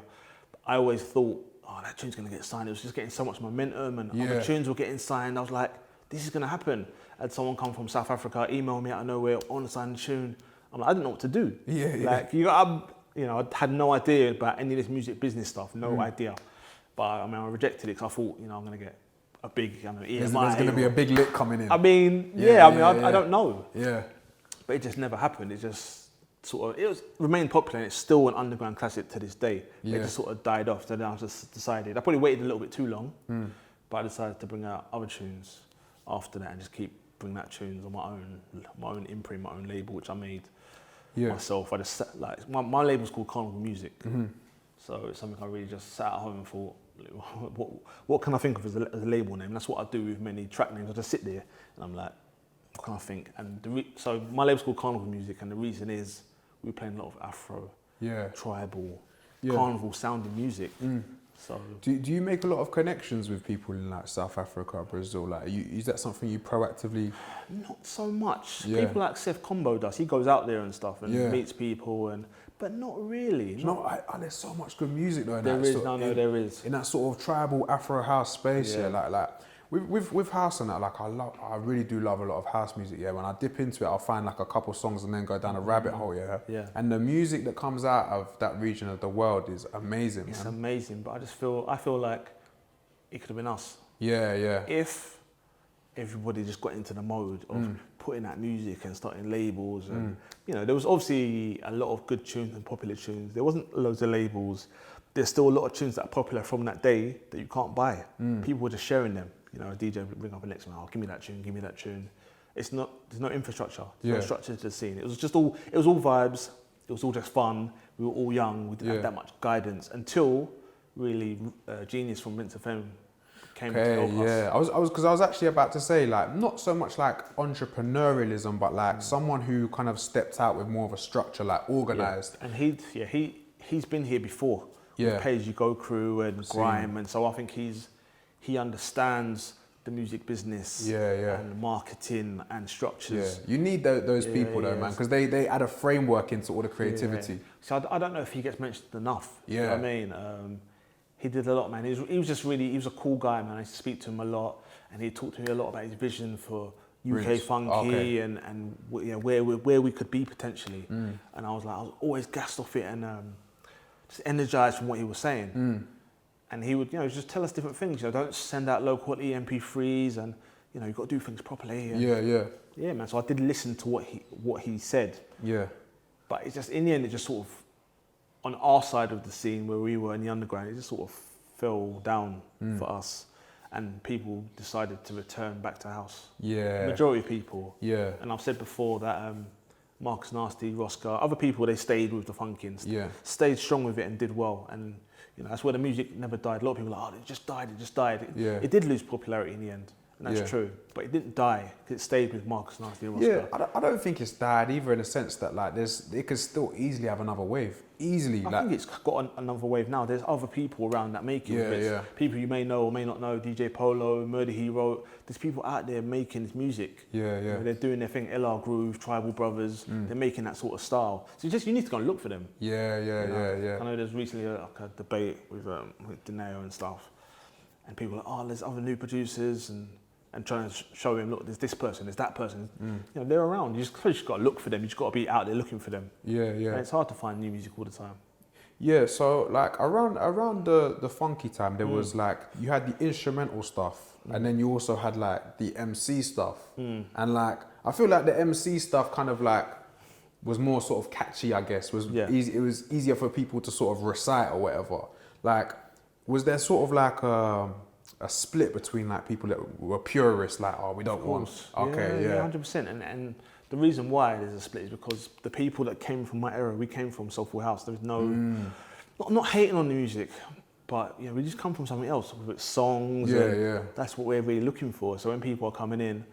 S3: I always thought, that tune's going to get signed. It was just getting so much momentum, and other tunes were getting signed. I was like, this is going to happen. I had someone come from South Africa, email me out of nowhere, on the signed tune. I'm like, I didn't know what to do. Like, I had no idea about any of this music business stuff, no idea. But I rejected it because I thought, I'm going to get a big, EMI.
S2: There's going to be a big lick coming in.
S3: I don't know.
S2: Yeah.
S3: But it just never happened. It just remained popular, and it's still an underground classic to this day. It just sort of died off. So then I just decided, I probably waited a little bit too long, but I decided to bring out other tunes after that and just keep bringing out tunes on my own imprint, my own label, which I made. myself. I just sat, like my label's called Carnival Music, so it's something I really just sat at home and thought, what can I think of as a label name? That's what I do with many track names. I just sit there and I'm like, what can I think? And so my label's called Carnival Music, and the reason is we're playing a lot of Afro, tribal, carnival sounding music. So
S2: do you make a lot of connections with people in like South Africa, Brazil? Like, is that something you proactively?
S3: Not so much. People like Seth Combo does. He goes out there and stuff and meets people, but not really.
S2: There's so much good music though.
S3: There is.
S2: In that sort of tribal Afro house space. Like with house and that. Like I really do love a lot of house music. Yeah, when I dip into it, I'll find like a couple songs and then go down a rabbit hole. Yeah. And the music that comes out of that region of the world is amazing.
S3: It's amazing, but I feel like it could have been us.
S2: Yeah.
S3: If everybody just got into the mode of putting out music and starting labels, and there was obviously a lot of good tunes and popular tunes. There wasn't loads of labels. There's still a lot of tunes that are popular from that day that you can't buy. People were just sharing them. A DJ would bring up a next one. Oh, give me that tune. There's no infrastructure. There's no structure to the scene. It was all vibes. It was all just fun. We were all young. We didn't have that much guidance until really Genius from Rinse FM came to help us.
S2: I was actually about to say, like, not so much like entrepreneurialism, but like someone who kind of stepped out with more of a structure, like organized.
S3: And he's been here before. With Pay As You Go crew and Grime, and so I think he understands the music business and marketing and structures.
S2: You need those people though, man, because they add a framework into all the creativity.
S3: So I don't know if he gets mentioned enough. You know what I mean? He did a lot, man. He was a cool guy, man. I used to speak to him a lot, and he talked to me a lot about his vision for UK funky and where we could be potentially. And I was always gassed off it and just energized from what he was saying. And he would, just tell us different things. Don't send out low quality MP3s, and you've got to do things properly. And yeah, man. So I did listen to what he said. Yeah. But it's just in the end, it just sort of on our side of the scene where we were in the underground, it just sort of fell down for us, and people decided to return back to house. Yeah. Majority of people. Yeah. And I've said before that Marcus Nasty, Roscar, other people, they stayed with the funkins. Yeah. Stayed strong with it and did well. And that's where the music never died. A lot of people are like, it just died. It did lose popularity in the end, and that's true. But it didn't die. It stayed with Marcus Nasty and Roscar.
S2: Yeah, I don't think it's died either, in a sense that like it could still easily have another wave. Easily.
S3: I think it's got another wave now. There's other people around that make it. People you may know or may not know, DJ Polo, Murder Hero. There's people out there making this music. They're doing their thing, LR Groove, Tribal Brothers. They're making that sort of style. So you need to go and look for them. I know there's recently a debate with Deneo and stuff. And people are like, there's other new producers and trying to show him, look, there's this person, there's that person. They're around. You just got to look for them. You just got to be out there looking for them. And it's hard to find new music all the time.
S2: Yeah, so like around the funky time, there was like, you had the instrumental stuff, and then you also had like the MC stuff. And like, I feel like the MC stuff kind of like was more sort of catchy, I guess. Easy, it was easier for people to sort of recite or whatever. Like, was there sort of like a split between like people that were purists, like, we don't want. Okay,
S3: 100%. And the reason why there's a split is because the people that came from my era, we came from Soulful House. There was no, not hating on the music, but we just come from something else with songs. That's what we're really looking for. So when people are coming in,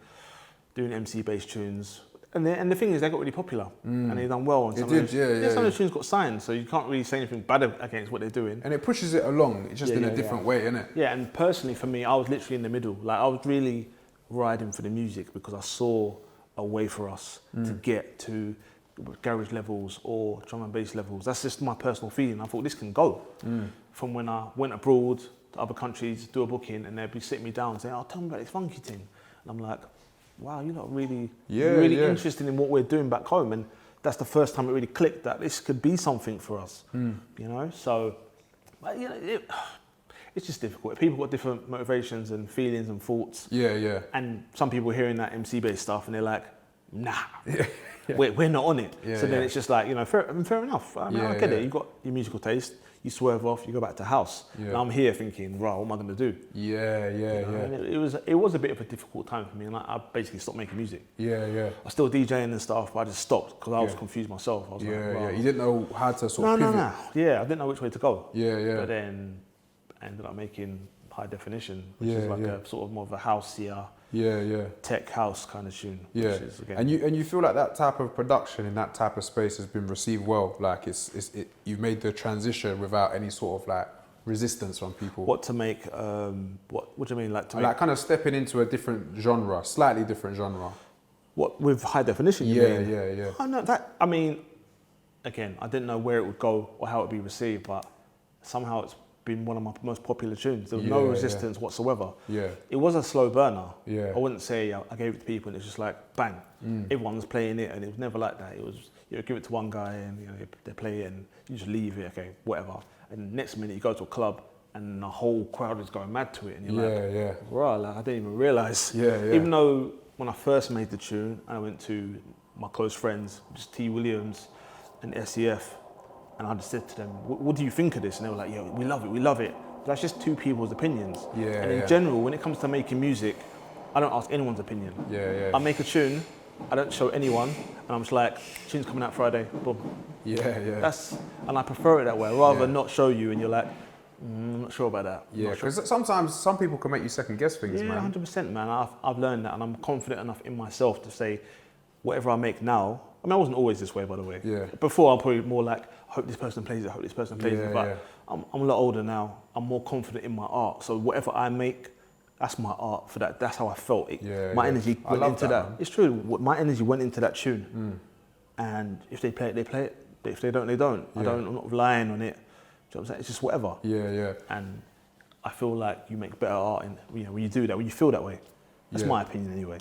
S3: doing MC-based tunes, and the thing is, they got really popular and they done well. And some of those tunes got signed, so you can't really say anything bad against what they're doing.
S2: And it pushes it along, it's just in a different way, innit?
S3: Yeah, and personally for me, I was literally in the middle. Like, I was really riding for the music because I saw a way for us to get to garage levels or drum and bass levels. That's just my personal feeling. I thought this can go. From when I went abroad to other countries, do a booking, and they'd be sitting me down and saying, tell me about this funky thing. And I'm like, wow, you're not really interested in what we're doing back home. And that's the first time it really clicked that this could be something for us, So, it's just difficult. People got different motivations and feelings and thoughts. And some people are hearing that MC-based stuff and they're like, nah. we're not on it.
S2: Yeah,
S3: So then
S2: yeah.
S3: it's just like, you know, fair enough. I mean,
S2: Yeah,
S3: I get
S2: yeah.
S3: it. You've got your musical taste. You swerve off. You go back to house.
S2: Yeah.
S3: And I'm here thinking, right, what am I going to do?
S2: Yeah, yeah,
S3: You know, and it was a bit of a difficult time for me, and I basically stopped making music.
S2: yeah, yeah.
S3: I was still DJing and stuff, but I just stopped because I was
S2: Yeah.
S3: confused myself. I was
S2: Yeah,
S3: like,
S2: yeah.
S3: wow.
S2: You didn't know how to sort of pivot.
S3: No. Yeah, I didn't know which way to go.
S2: Yeah, yeah.
S3: But then I ended up making High Definition, which
S2: Yeah,
S3: is like
S2: yeah.
S3: a sort of more of a houseier,
S2: Yeah, yeah.
S3: tech house kind of tune.
S2: Yeah,
S3: Which is, again,
S2: and you feel like that type of production in that type of space has been received well. Like you've made the transition without any sort of like resistance from people.
S3: what to make? What do you mean, like to make?
S2: Like kind of stepping into a different genre, slightly different genre.
S3: What with High Definition? You
S2: Yeah,
S3: mean?
S2: yeah, yeah.
S3: Oh no, that I mean, again, I didn't know where it would go or how it would be received, but somehow it's been one of my most popular tunes. There was no
S2: Yeah,
S3: resistance whatsoever.
S2: Yeah,
S3: It was a slow burner.
S2: Yeah.
S3: I wouldn't say I gave it to people and it's just like bang. Everyone was playing it, and it was never like that. It was, you know, give it to one guy and, you know, they play it and you just leave it, okay, whatever. And next minute you go to a club and the whole crowd is going mad to it, and you're like,
S2: yeah.
S3: right, like, I didn't even realise.
S2: Yeah, yeah.
S3: Even though when I first made the tune, I went to my close friends, just T. Williams and SEF, and I just said to them, what do you think of this? And they were like, yo, we love it. But that's just two people's opinions.
S2: Yeah,
S3: and in
S2: yeah.
S3: general, when it comes to making music, I don't ask anyone's opinion.
S2: Yeah, yeah.
S3: I make a tune, I don't show anyone, and I'm just like, tune's coming out Friday, boom.
S2: Yeah, yeah.
S3: And I prefer it that way, rather
S2: Yeah.
S3: than not show you and you're like, I'm not sure about that. I'm
S2: Yeah,
S3: not sure.
S2: because sometimes some people can make you second guess things,
S3: Yeah,
S2: man.
S3: 100%, man. I've learned that, and I'm confident enough in myself to say, whatever I make now. I mean, I wasn't always this way, by the way.
S2: Yeah.
S3: Before, I'm probably more like, I hope this person plays it. I hope this person plays
S2: Yeah,
S3: it. But
S2: yeah.
S3: I'm a lot older now. I'm more confident in my art. So whatever I make, that's my art. For that, that's how I felt.
S2: Yeah,
S3: my
S2: yeah.
S3: energy
S2: I
S3: went
S2: love
S3: into
S2: that,
S3: that.
S2: man.
S3: It's true. My energy went into that tune. And if they play it, they play it. If they don't, they don't.
S2: Yeah.
S3: I'm not relying on it. Do you know what I'm saying? It's just whatever.
S2: Yeah, yeah.
S3: And I feel like you make better art when you do that, when you feel that way. That's
S2: Yeah.
S3: my opinion anyway.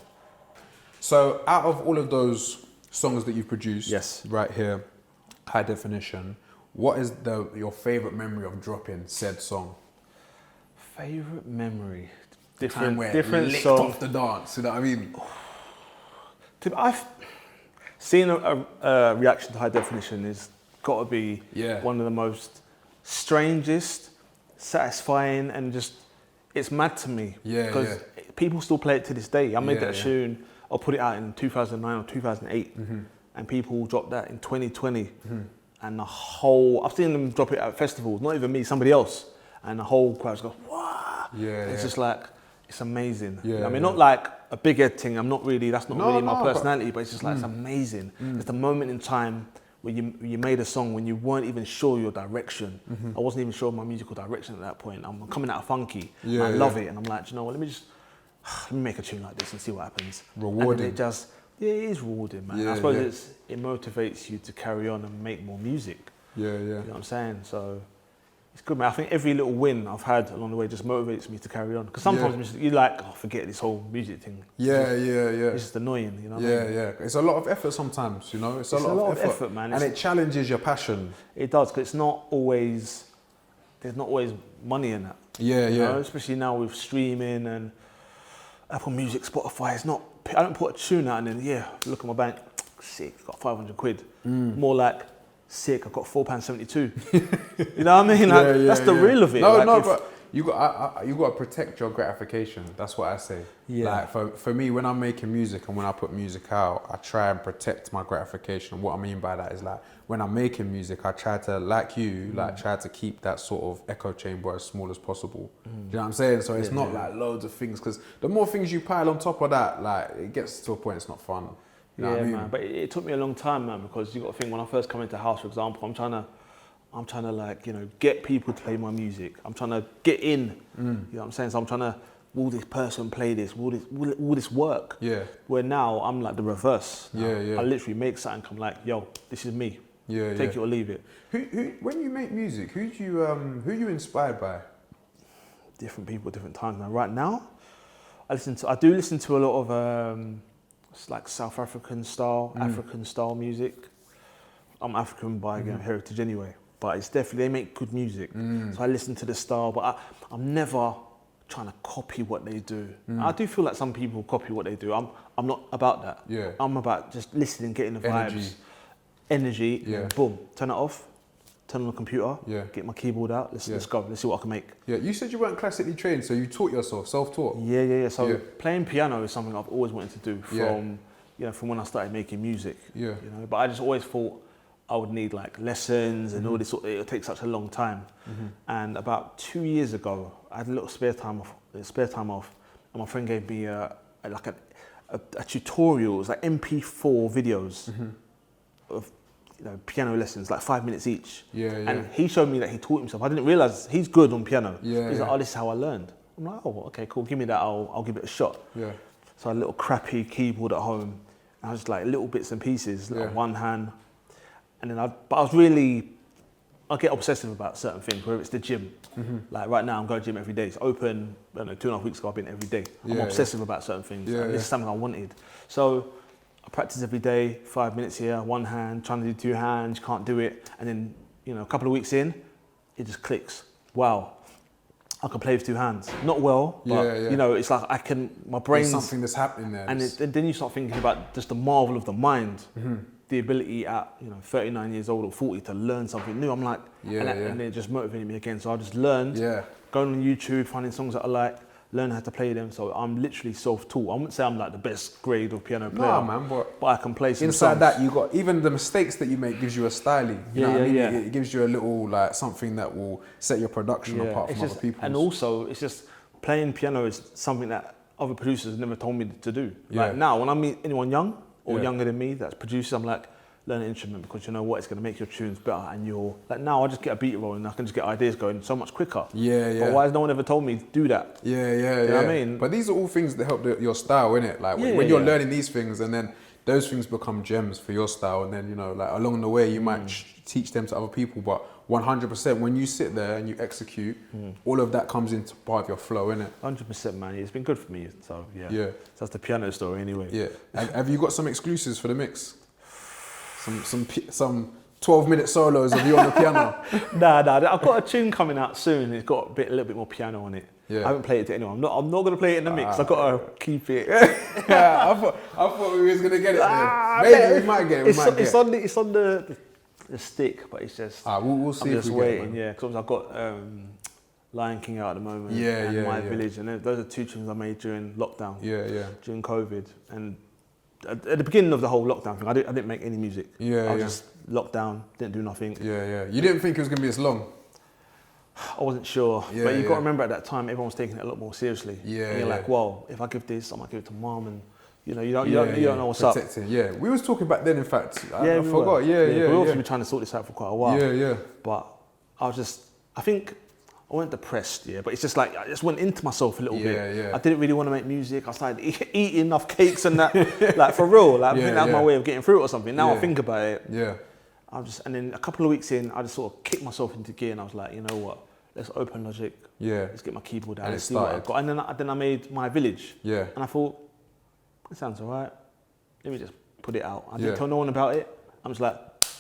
S2: So out of all of those songs that you've produced,
S3: Yes.
S2: right here, High Definition, what is your favorite memory of dropping said song?
S3: Favorite memory,
S2: Time where
S3: different
S2: licked
S3: song.
S2: off the dance, you know what I mean?
S3: I've seen a reaction to High Definition is got to be
S2: Yeah.
S3: one of the most strangest, satisfying, and just it's mad to me.
S2: Yeah,
S3: because
S2: yeah.
S3: people still play it to this day. I made
S2: Yeah,
S3: that
S2: yeah.
S3: tune. I put it out in 2009 or 2008, and people dropped that in 2020, and the whole I've seen them drop it at festivals. Not even me, somebody else, and the whole crowd goes, "Wow!"
S2: Yeah,
S3: It's
S2: yeah.
S3: just like it's amazing.
S2: Yeah,
S3: I mean,
S2: yeah.
S3: not like a big head thing. That's not really
S2: No,
S3: my
S2: but-
S3: personality, but it's just like it's amazing. It's the moment in time where you made a song when you weren't even sure your direction. I wasn't even sure my musical direction at that point. I'm coming out of funky.
S2: Yeah,
S3: I love
S2: yeah.
S3: it, and I'm like, you know what? Let me make a tune like this and see what happens.
S2: Rewarding.
S3: And then it is rewarding, man.
S2: Yeah,
S3: I suppose
S2: yeah.
S3: it motivates you to carry on and make more music.
S2: Yeah, yeah.
S3: You know what I'm saying? So it's good, man. I think every little win I've had along the way just motivates me to carry on. Because sometimes you're like, oh, forget this whole music thing.
S2: Yeah, yeah, yeah.
S3: It's just annoying, you know what I
S2: Yeah,
S3: mean?
S2: yeah. It's a lot of effort sometimes, you know? It's a lot of effort,
S3: man.
S2: And it challenges your passion.
S3: It does, because there's not always money in that.
S2: Yeah,
S3: You
S2: yeah.
S3: know? Especially now with streaming and Apple Music, Spotify. I don't put a tune out and then, look at my bank, sick, got 500 quid. More like, sick, I've got £4.72. You know what I mean? Like, that's the real of it.
S2: No,
S3: Like,
S2: no,
S3: if-
S2: but you got to protect your gratification. That's what I say.
S3: Yeah.
S2: Like for me, when I'm making music and when I put music out, I try and protect my gratification. What I mean by that is like when I'm making music, I try to, like you, like try to keep that sort of echo chamber as small as possible. Do you know what I'm saying? So it's not like loads of things, because the more things you pile on top of that, like it gets to a point it's not fun. You know what I mean?
S3: man. But it took me a long time, man, because you got to think, when I first come into house, for example, I'm trying to like, you know, get people to play my music. I'm trying to get in. You know what I'm saying? So I'm trying to, will this person play this? Will this work?
S2: Yeah.
S3: Where now I'm like the reverse. Now.
S2: Yeah, yeah.
S3: I literally make something. I'm like, yo, this is me.
S2: Yeah,
S3: Take
S2: yeah.
S3: it or leave it.
S2: Who, when you make music, who you inspired by?
S3: Different people, different times. Now, right now, I do listen to a lot of it's like South African style, African style music. I'm African by heritage anyway, but it's definitely, they make good music. So I listen to the style, but I'm never trying to copy what they do. I do feel like some people copy what they do. I'm not about that.
S2: Yeah.
S3: I'm about just listening, getting the vibes, energy, and boom, turn it off, turn on the computer, get my keyboard out, let's go, let's see what I can make.
S2: Yeah, you said you weren't classically trained, so you taught yourself, self-taught?
S3: Yeah. So playing piano is something I've always wanted to do from, you know, from when I started making music. Yeah. You know, but I just always thought I would need like lessons and all this, it would take such a long time. And about 2 years ago, I had a little spare time off, and my friend gave me a tutorial. It was like MP4 videos of, you know, piano lessons, like 5 minutes each. And he showed me that he taught himself. I didn't realize he's good on piano. He's like, oh, this is how I learned. I'm like, oh, okay, cool, give me that, I'll give it a shot. So I had a little crappy keyboard at home, and I was like little bits and pieces, like one hand. And then I get obsessive about certain things, whether it's the gym. Like right now, I'm going to the gym every day. It's open, I don't know, 2.5 weeks ago, I've been every day. I'm obsessive about certain things. This is something I wanted. So I practice every day, 5 minutes here, one hand, trying to do two hands, can't do it. And then, you know, a couple of weeks in, it just clicks. Wow, I can play with two hands. Not well, but you know, it's like my brain's...
S2: There's something that's happening there.
S3: And then you start thinking about just the marvel of the mind. The ability at, you know, 39 years old or 40 to learn something new. I'm like, and it just motivated me again. So I just learned, going on YouTube, finding songs that I like, learning how to play them. So I'm literally self-taught. I wouldn't say I'm like the best grade of piano player.
S2: No, man,
S3: but I can play some
S2: inside
S3: songs.
S2: that, you got, even the mistakes that you make gives you a styling. You know what I mean? It gives you a little, like, something that will set your production apart from other people.
S3: And also, it's just, playing piano is something that other producers never told me to do. Like now, when I meet anyone young, or younger than me that's producers, I'm like, learn an instrument, because you know what, it's going to make your tunes better, and you're like, now I just get a beat rolling, I can just get ideas going so much quicker. But why has no one ever told me to do that? You know what I mean?
S2: But these are all things that help your style, innit? Like when you're learning these things, and then those things become gems for your style, and then, you know, like along the way you might teach them to other people, but 100% when you sit there and you execute, all of that comes into part of your flow, innit?
S3: 100%, man. It's been good for me. So So that's the piano story anyway.
S2: Have you got some exclusives for the mix? Some 12-minute solos of you on the piano?
S3: Nah. I've got a tune coming out soon. It's got a little bit more piano on it. I haven't played it to anyone. I'm not going to play it in the mix. I've got to keep it.
S2: I thought we was going to get it. Maybe we might get it.
S3: It's on the stick, but it's just...
S2: we'll see.
S3: I'm just waiting, because I've got Lion King out at the moment, and My Village, and those are two tunes I made during lockdown, during COVID, and at the beginning of the whole lockdown thing, I didn't make any music. I was just locked down, didn't do nothing.
S2: You didn't think it was going to be as long?
S3: I wasn't sure, but you've got to remember at that time, everyone was taking it a lot more seriously. And you're like, well, if I give this, I might give it to mom, and you know, you don't know what's
S2: protecting.
S3: up.
S2: We was talking back then, in fact. I
S3: we
S2: forgot.
S3: We've also been trying to sort this out for quite a while. But I think I wasn't depressed, but it's just like, I just went into myself a little bit. I didn't really want to make music. I started eating enough cakes and that, like for real. Like I think that was my way of getting through it or something. Now I think about it. And then a couple of weeks in, I just sort of kicked myself into gear, and I was like, you know what? Let's open Logic. Let's get my keyboard out. Let's see what I've got. And then I made My Village. And I thought, it sounds alright. Let me just put it out. I didn't tell no one about it. I'm just like,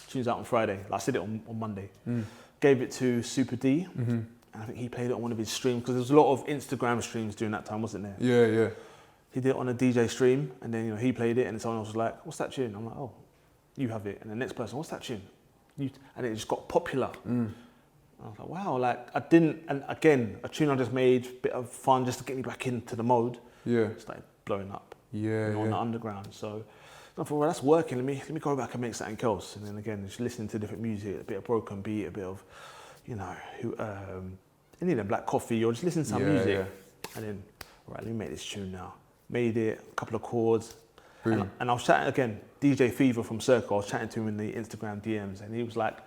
S3: tune's out on Friday. Like, I said it on Monday. Gave it to Super D. And I think he played it on one of his streams, because there was a lot of Instagram streams during that time, wasn't there? He did it on a DJ stream, and then, you know, he played it, and someone else was like, what's that tune? I'm like, oh, you have it. And the next person, what's that tune? And it just got popular. And I was like, wow, like I didn't, and again, a tune I just made, bit of fun just to get me back into the mode. Started blowing up. On the underground. So I thought, well, that's working. Let me go back and make something else. And then again, just listening to different music, a bit of broken beat, a bit of, you know, any of them, Black Coffee, or just listen to some music. And then, all right, let me make this tune now. Made it, a couple of chords. And I was chatting again, DJ Fever from Circle, I was chatting to him in the Instagram DMs, and he's like,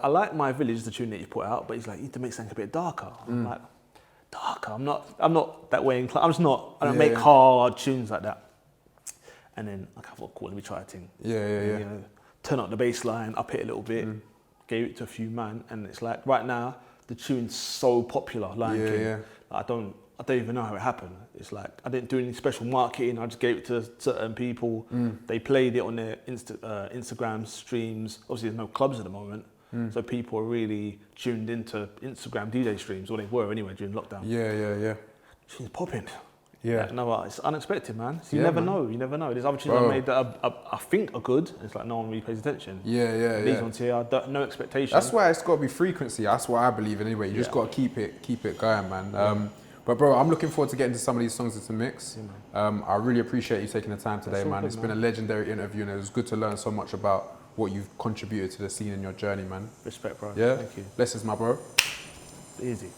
S3: I like My Village, the tune that you put out, but he's like, you need to make something a bit darker. I'm like, darker? I'm not that way inclined. I don't make hard tunes like that. And then I thought, cool, let me try a thing. You know, turn up the bass line, up it a little bit, gave it to a few man, and it's like, right now, the tune's so popular, Lion King. I don't even know how it happened. It's like, I didn't do any special marketing, I just gave it to certain people. They played it on their Instagram streams. Obviously there's no clubs at the moment, so people are really tuned into Instagram DJ streams, or they were anyway during lockdown. she's popping.
S2: Yeah.
S3: Like, no, it's unexpected, man. So you
S2: Yeah,
S3: never
S2: man.
S3: know. You never know. There's other tunes I made that I think are good. It's like no one really pays attention.
S2: Yeah.
S3: These ones here, no expectation.
S2: That's why it's got to be frequency. That's what I believe anyway. You just got to keep it going, man. But bro, I'm looking forward to getting to some of these songs into mix. I really appreciate you taking the time today, man. It's been a legendary interview, and it was good to learn so much about what you've contributed to the scene in your journey, man.
S3: Respect, bro.
S2: Yeah.
S3: Thank you.
S2: Blessings, my bro.
S3: Easy.